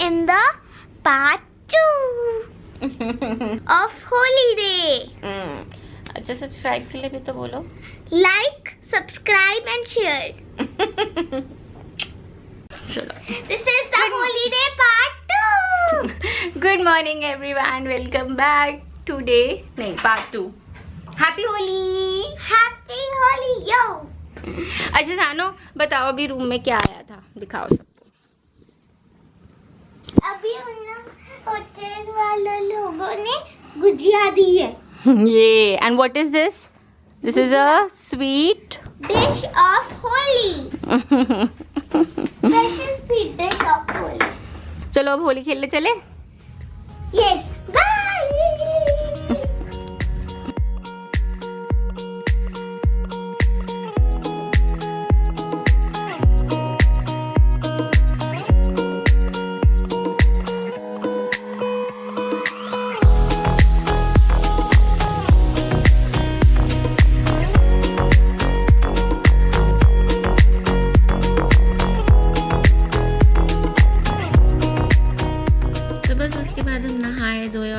in the part 2 of holiday. अच्छा, subscribe के लिए भी तो बोलो. Like, subscribe and share. चलो. This is the holiday part 2. Good morning everyone. Welcome back today. नहीं, part 2. Happy Holi. Happy Holi, yo. अच्छा सानो, बताओ अभी रूम में क्या आया था, दिखाओ सबको. अभी होटल वाले लोगों ने गुजिया दी है. ये and what is this? This is a sweet Dish of Holi. Special sweet dish of Holi. चलो अब होली खेलने चले. Yes. Bye.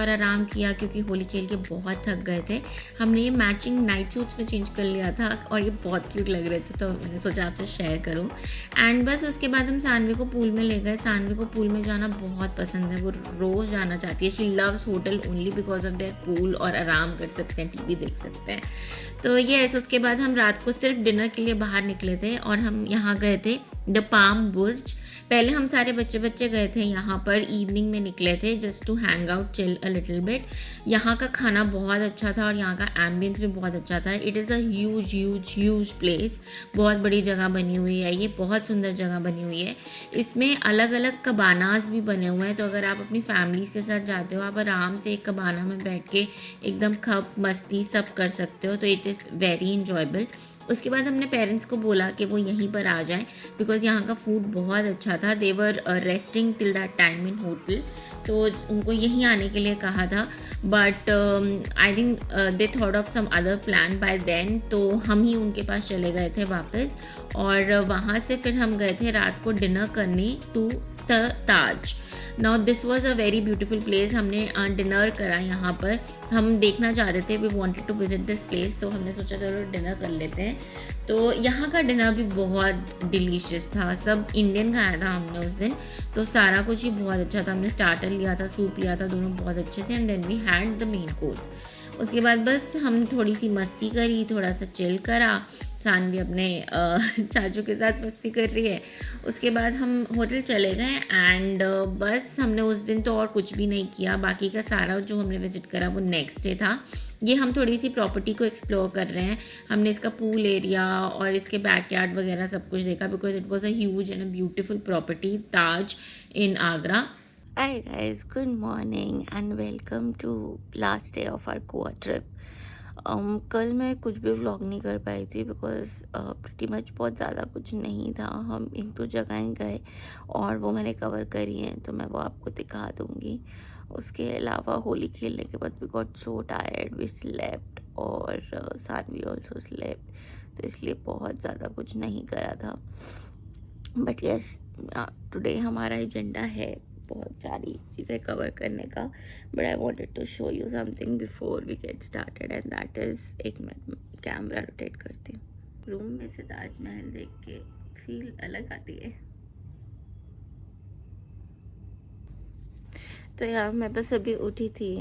आराम किया क्योंकि होली खेल के बहुत थक गए थे. हमने ये मैचिंग नाइट सूट्स में चेंज कर लिया था और ये बहुत क्यूट लग रहे थे, तो मैंने सोचा आपसे शेयर करूं. एंड बस उसके बाद हम सानवी को पूल में ले गए. सानवी को पूल में जाना बहुत पसंद है, वो रोज़ जाना चाहती है. She loves hotel only because of their pool, और आराम कर सकते हैं, टीवी देख सकते हैं. तो यस, उसके बाद हम रात को सिर्फ डिनर के लिए बाहर निकले थे और हम यहाँ गए थे द पाम बुर्ज. पहले हम सारे बच्चे गए थे यहाँ पर, इवनिंग में निकले थे just to hang out, chill a little bit. यहाँ का खाना बहुत अच्छा था और यहाँ का एम्बियंस भी बहुत अच्छा था. It is a huge place. बहुत बड़ी जगह बनी हुई है, ये बहुत सुंदर जगह बनी हुई है. इसमें अलग अलग कबानास भी बने हुए हैं, तो अगर आप अपनी फैमिलीज़ के साथ जाते हो, आप आराम से एक कबाना में बैठ के एकदम खप मस्ती सब कर सकते हो. तो इट इज़ वेरी इंजॉयबल. उसके बाद हमने पेरेंट्स को बोला कि वो यहीं पर आ जाएं बिकॉज़ यहाँ का फूड बहुत अच्छा था. They were resting till that time in hotel, तो उनको यहीं आने के लिए कहा था. But I think they thought of some other plan by then, तो हम ही उनके पास चले गए थे वापस. और वहाँ से फिर हम गए थे रात को डिनर करने to the Taj. Now this was a very beautiful place. हमने डिनर करा यहाँ पर. हम देखना चाहते थे, we wanted to visit this place, तो हमने सोचा चलो डिनर कर लेते हैं. तो यहाँ का डिनर भी बहुत डिलीशियस था. सब इंडियन खाया था हमने उस दिन, तो सारा कुछ ही बहुत अच्छा था. हमने स्टार्टर लिया था, सूप लिया था, दोनों बहुत अच्छे थे. And then we had the main course. उसके बाद बस हमने थोड़ी सी मस्ती करी, थोड़ा सा चिल करा. सानवी अपने चाचू के साथ मस्ती कर रही है. उसके बाद हम होटल चले गए एंड बस हमने उस दिन तो और कुछ भी नहीं किया. बाकी का सारा जो हमने विजिट करा वो नेक्स्ट डे था. ये हम थोड़ी सी प्रॉपर्टी को एक्सप्लोर कर रहे हैं. हमने इसका पूल एरिया और इसके बैकयार्ड वगैरह सब कुछ देखा because it was a huge and a beautiful property, Taj in Agra. Hi guys, good morning and welcome to last day of our Goa trip. कल मैं कुछ भी व्लॉग नहीं कर पाई थी बिकॉज प्रीटी मच बहुत ज़्यादा कुछ नहीं था. हम एक दो जगहें गए और वो मैंने कवर करी हैं, तो मैं वो आपको दिखा दूँगी. उसके अलावा होली खेलने के बाद we got so tired, we slept और सानवी ऑल्सो स्लेप्ट, तो इसलिए बहुत ज़्यादा कुछ नहीं करा था. बट यस, टुडे हमारा एजेंडा है बहुत सारी चीज़ें कवर करने का. But I wanted to show you something before we get started and that is, एक मिनट कैमरा रोटेट करती हूँ. रूम में से ताजमहल देख के फील अलग आती है. तो यार मैं बस अभी उठी थी,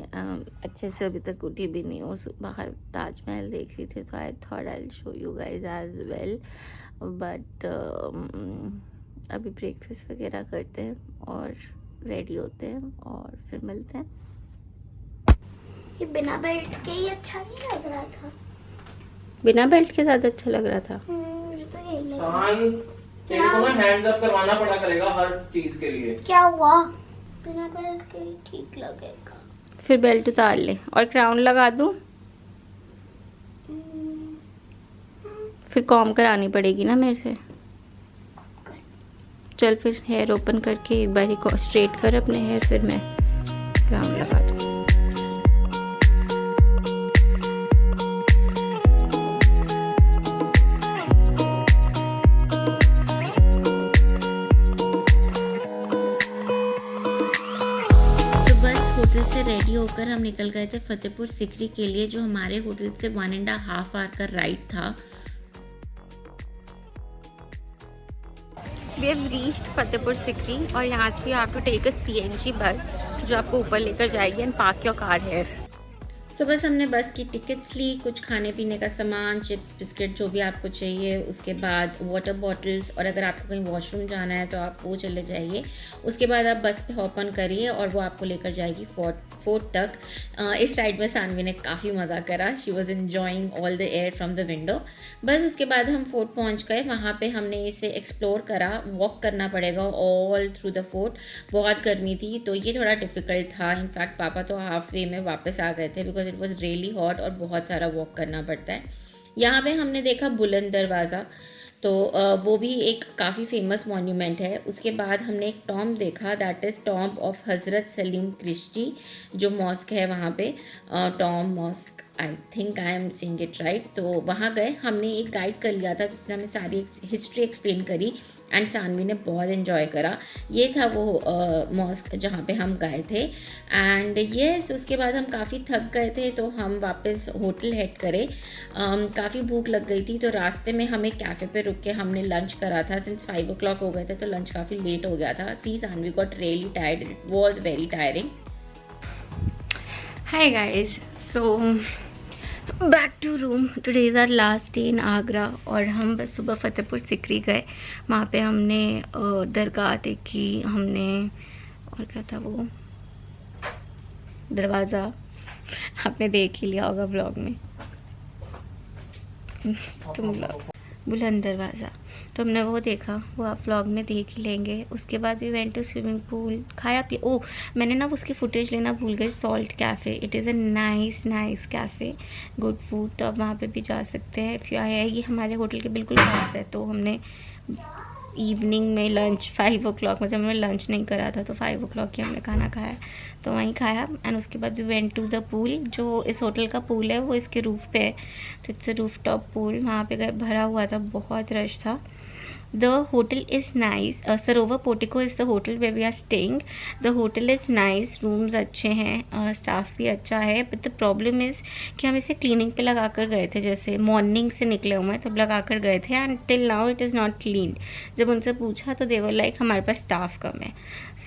अच्छे से अभी तक उठी भी नहीं हूँ. बाहर ताजमहल देख रही थी, तो I thought I will show you guys as well. But अभी ब्रेकफास्ट वगैरह करते हैं और रेडी होते हैं और फिर मिलते हैं. ये बिना बेल्ट के ही अच्छा नहीं लग रहा था. बिना बेल्ट के साथ अच्छा लग रहा था. मुझे तो यही लग रहा. शान, तेरे को ना हैंड्स अप करवाना पड़ा करेगा हर चीज के लिए. क्या हुआ? बिना बेल्ट के ही ठीक लगेगा. फिर बेल्ट उतार ले और क्राउन लगा दूं. फिर कॉम करानी पड़ेगी ना मेरे से. चल फिर हेयर ओपन करके एक बार ही स्ट्रेट कर अपने हेयर, फिर मैं क्राउन लगा दूँ. होटल से रेडी होकर हम निकल गए थे फतेहपुर सिकरी के लिए, जो हमारे होटल से 1.5 आवर का राइड था। We have reached Fatehpur Sikri और यहाँ से you have to take a CNG बस जो आपको ऊपर लेकर जाएगी and park your car here. So बस हमने बस की टिकट्स ली, कुछ खाने पीने का सामान, चिप्स बिस्किट जो भी आपको चाहिए, उसके बाद वाटर बॉटल्स, और अगर आपको कहीं वॉशरूम जाना है तो आप वो चले जाइए। उसके बाद आप बस पे हॉप ऑन करिए और वो आपको लेकर जाएगी फोर्ट तक। इस राइड में सानवी ने काफ़ी मज़ा करा, she was enjoying all the air from the window. बस उसके बाद हम फोर्ट पहुँच गए, वहाँ पर हमने इसे एक्सप्लोर करा। वॉक करना पड़ेगा ऑल थ्रू द फोर्ट, बहुत गर्मी थी तो ये थोड़ा डिफ़िकल्ट था। इनफैक्ट पापा तो हाफ वे में वापस आ गए थे because it was really hot और बहुत सारा वॉक करना पड़ता है। यहाँ पे हमने देखा बुलंद दरवाज़ा, तो वो भी एक काफ़ी फेमस मॉन्यूमेंट है। उसके बाद हमने एक टॉम्ब देखा, दैट इज़ टॉम्ब ऑफ हज़रत सलीम क्रिश्ची, जो मॉस्क है वहाँ पे, tomb mosque, I think I am saying it right. तो वहाँ गए, हमने एक गाइड कर लिया था जिसने हमें सारी हिस्ट्री एक्सप्लेन करी एंड सानवी ने बहुत इन्जॉय करा। ये था वो मॉस्क जहाँ पे हम गए थे। एंड येस, उसके बाद हम काफ़ी थक गए थे तो हम वापस होटल हेड करे। काफ़ी भूख लग गई थी तो रास्ते में हम एक कैफ़े पे रुक के हमने लंच करा था। सिंस 5 o'clock हो गए थे तो लंच काफ़ी लेट हो गया था। See Saanvi got really tired, it was very tiring. Hi guys, so back to room. Today is our last day in Agra और हम बस सुबह फतेहपुर सिकरी गए। वहाँ पे हमने दरगाह देखी, हमने और क्या था वो दरवाज़ा, आपने देख ही लिया होगा ब्लॉग में, तुम लोग, बुलंद दरवाज़ा, तो हमने वो देखा, वो आप व्लॉग में देख ही लेंगे। उसके बाद we went to swimming pool, खाया पिया। ओ मैंने ना उसकी फुटेज लेना भूल गई, salt cafe, it is a nice cafe, good food, तो आप वहाँ पे भी जा सकते हैं इफ़ यू आए। ये हमारे होटल के बिल्कुल पास है, तो हमने इवनिंग में लंच 5 o'clock, मतलब हमने लंच नहीं करा था तो 5 o'clock ही हमने खाना खाया, तो वहीं खाया। एंड उसके बाद we went to the pool, जो इस होटल का पूल है वो इसके रूफ पे है, तो it's a roof top pool. वहाँ पे गए, भरा हुआ था, बहुत रश था। The hotel is nice. Sarovar Portico is the hotel where we are staying. The hotel is nice. Rooms अच्छे हैं, स्टाफ भी अच्छा है, but the problem is कि हम इसे क्लीनिंग पे लगा कर गए थे, जैसे मॉर्निंग से निकले हुए हैं तब लगा कर गए थे and till now it is not clean. जब उनसे पूछा तो दे वर लाइक हमारे पास स्टाफ कम है,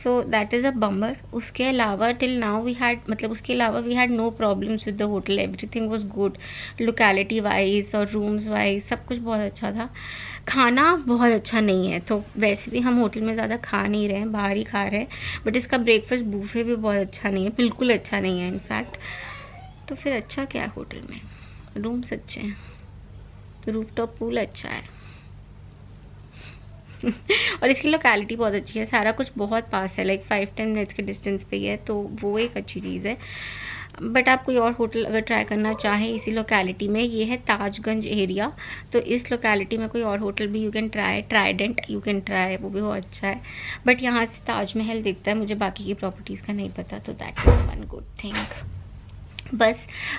सो दैट इज़ अ बम्बर। उसके अलावा टिल नाउ वी हैड, मतलब उसके अलावा we had no problems with the hotel, everything was good, locality wise और रूम्स वाइज सब कुछ बहुत अच्छा था। खाना बहुत अच्छा नहीं है, तो वैसे भी हम होटल में ज़्यादा खा नहीं रहे हैं, बाहर ही खा रहे हैं, बट इसका ब्रेकफास्ट बूफे भी बहुत अच्छा नहीं है, बिल्कुल अच्छा नहीं है इनफैक्ट। तो फिर अच्छा क्या है होटल में, रूम्स अच्छे हैं, रूफटॉप पूल अच्छा है और इसकी लोकेलिटी बहुत अच्छी है, सारा कुछ बहुत पास है, लाइक 5-10 मिनट्स के डिस्टेंस पे ही है, तो वो एक अच्छी चीज़ है। बट आप कोई और होटल अगर ट्राई करना चाहें इसी लोकेलिटी में, ये है ताजगंज एरिया, तो इस लोकेलिटी में कोई और होटल भी you can try, Trident you can try, वो भी बहुत अच्छा है। बट यहाँ से ताजमहल दिखता है, मुझे बाकी की प्रॉपर्टीज़ का नहीं पता, तो that is one good thing. बस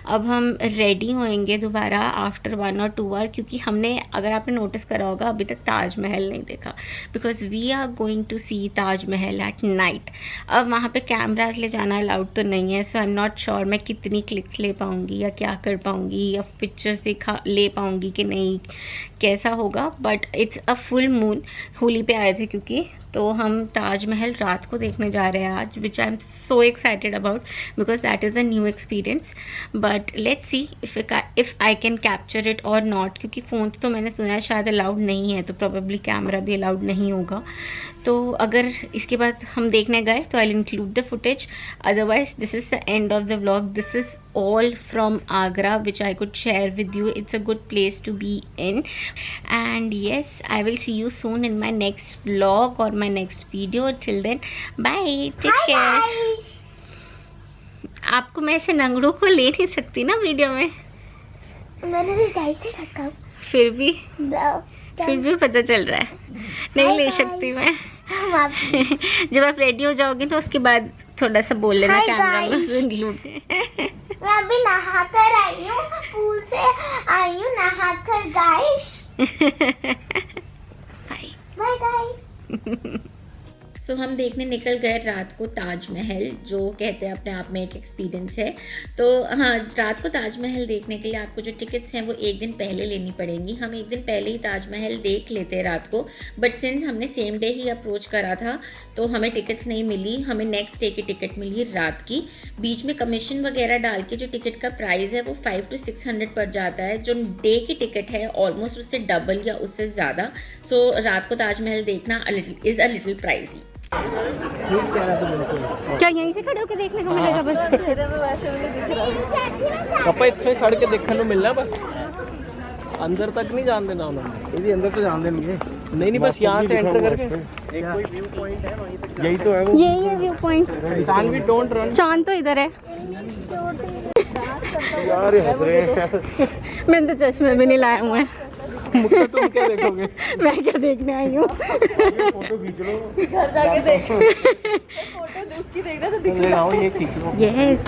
अब हम रेडी होएंगे दोबारा आफ्टर 1 or 2 आवर, क्योंकि हमने, अगर आपने नोटिस करा होगा, अभी तक ताजमहल नहीं देखा, because we are going to see Taj Mahal at night. अब वहाँ पे कैमराज ले जाना अलाउड तो नहीं है, सो आई एम नॉट श्योर मैं कितनी क्लिक्स ले पाऊँगी या क्या कर पाऊँगी या पिक्चर्स ले पाऊँगी कि नहीं, कैसा होगा। But it's a full moon, Holi पे आए थे क्योंकि, तो हम ताजमहल रात को देखने जा रहे हैं आज, which I am so excited about because that is a new experience. But let's see if I can capture it और नॉट, क्योंकि फ़ोन तो मैंने सुना है शायद अलाउड नहीं है, तो प्रोबेबली कैमरा भी अलाउड नहीं होगा। तो अगर इसके बाद हम देखने गए तो I will include the footage, otherwise this is the end of the vlog. This is all from Agra which I could share with you. It's a good place to be in, and yes, I will see you soon in my next vlog or my next video. Till then, bye, take care. आपको मैं ऐसे नंगड़ों को ले नहीं सकती ना video में, मैंने भी गाइड से रखा, फिर भी पता चल रहा है नहीं ले सकती मैं। जब आप रेडी हो जाओगे तो उसके बाद थोड़ा सा बोल लेना कैमरा में इंक्लूड। मैं अभी नहा कर आई हूँ, पूल से आई हूँ नहा कर guys. Bye bye guys. So हम देखने निकल गए रात को ताजमहल, जो कहते हैं अपने आप में एक एक्सपीरियंस है। तो हाँ, रात को ताजमहल देखने के लिए आपको जो टिकट्स हैं वो एक दिन पहले लेनी पड़ेंगी। हम एक दिन पहले ही ताजमहल देख लेते हैं रात को, बट सिंस हमने सेम डे ही अप्रोच करा था तो हमें टिकट्स नहीं मिली। हमें नेक्स्ट डे की टिकट मिली रात की। बीच में कमीशन वगैरह डाल के जो टिकट का प्राइस है वो 500 to 600 पड़ जाता है। जो डे की टिकट है ऑलमोस्ट उससे डबल या उससे ज़्यादा। सो रात को ताजमहल देखना इज़ अ लिटिल प्राइजी। क्या यहीं से खड़े होकर देखने को मिलेगा बस? पापा इतने खड़ के देखने को मिलना बस, अंदर तक नहीं जान देना उन्होंने। यदि अंदर तो जान देंगे। नहीं बस यहाँ से एंटर करके एक कोई व्यू पॉइंट है वहीं पे, यही तो है वो। यही है view point. Saanvi don't run. चांद तो इधर है यार ये हंस रहे हैं। मैंने तो चश्मे भी नहीं लाए हुए हैं। मुझे तुम क्या देखोगे? मैं क्या देखने आई हूँ? फोटो खींच लो, घर जाके देख। फोटो उसकी देख रहा तो ले आओ, ये खींच लो। यस,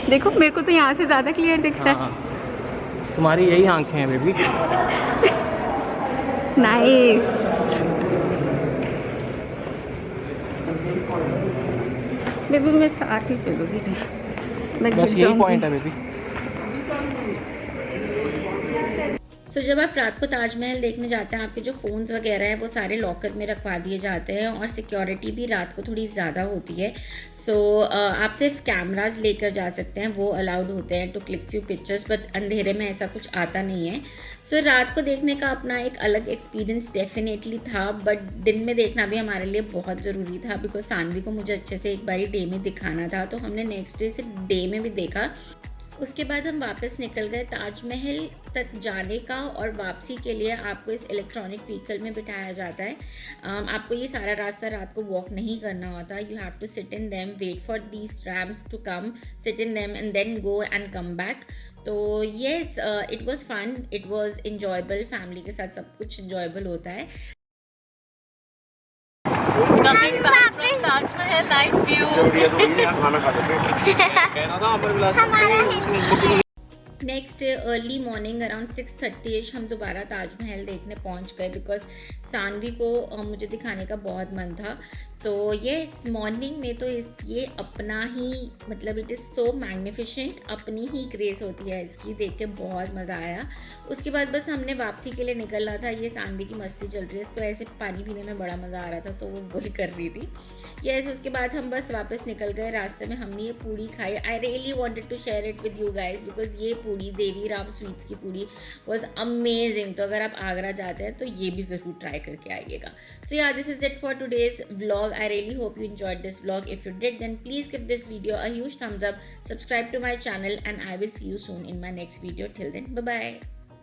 देखो मेरे को तो यहाँ से ज़्यादा क्लियर दिख रहा है। तुम्हारी यही आंखें हैं बेबी। नाइस। बेबी मैं साथ ही चलूँगी, मैं बस गिर यही पॉइंट जाऊँगी। है बेबी। सो जब आप रात को ताजमहल देखने जाते हैं, आपके जो फ़ोन्स वगैरह हैं वो सारे लॉकर में रखवा दिए जाते हैं और सिक्योरिटी भी रात को थोड़ी ज़्यादा होती है। सो आप सिर्फ कैमराज लेकर जा सकते हैं, वो अलाउड होते हैं to click few pictures, but अंधेरे में ऐसा कुछ आता नहीं है। सो रात को देखने का अपना एक अलग एक्सपीरियंस डेफिनेटली था, बट दिन में देखना भी हमारे लिए बहुत ज़रूरी था बिकॉज सानवी को मुझे अच्छे से एक बारी डे में दिखाना था, तो हमने नेक्स्ट डे सिर्फ डे में भी देखा। उसके बाद हम वापस निकल गए। ताजमहल तक जाने का और वापसी के लिए आपको इस इलेक्ट्रॉनिक व्हीकल में बिठाया जाता है। आपको ये सारा रास्ता रात को वॉक नहीं करना होता। You have to sit in them, wait for these trams to come, sit in them and then go and come back. तो yes, it was fun, it was enjoyable. Family के साथ सब कुछ इंजॉयबल होता है। Coming back from Taj Mahal night view. खाना खा लेते। कहना था हमारा नेक्स्ट अर्ली मॉर्निंग अराउंड 6:30 हम दोबारा ताजमहल देखने पहुंच गए बिकॉज सानवी को मुझे दिखाने का बहुत मन था। तो ये मॉर्निंग में तो ये अपना ही मतलब इट इज़ सो मैग्निफिशेंट, अपनी ही क्रेज़ होती है इसकी, देख के बहुत मज़ा आया। उसके बाद बस हमने वापसी के लिए निकलना था। ये सानवी की मस्ती चल रही है, इसको ऐसे पानी पीने में बड़ा मज़ा आ रहा था तो वो वही कर रही थी। यस, उसके बाद हम बस वापस निकल गए। रास्ते में हमने ये पूड़ी खाई। I really wanted to share it with you guys because ये पूड़ी, देवी राम स्वीट्स की पूड़ी, वॉज अमेजिंग। तो अगर आप आगरा जाते हैं तो ये भी ज़रूर ट्राई करके आइएगा। सो या this is it for today's vlog. I really hope you enjoyed this vlog. If you did, then please give this video a huge thumbs up, subscribe to my channel, and I will see you soon in my next video. Till then, bye bye.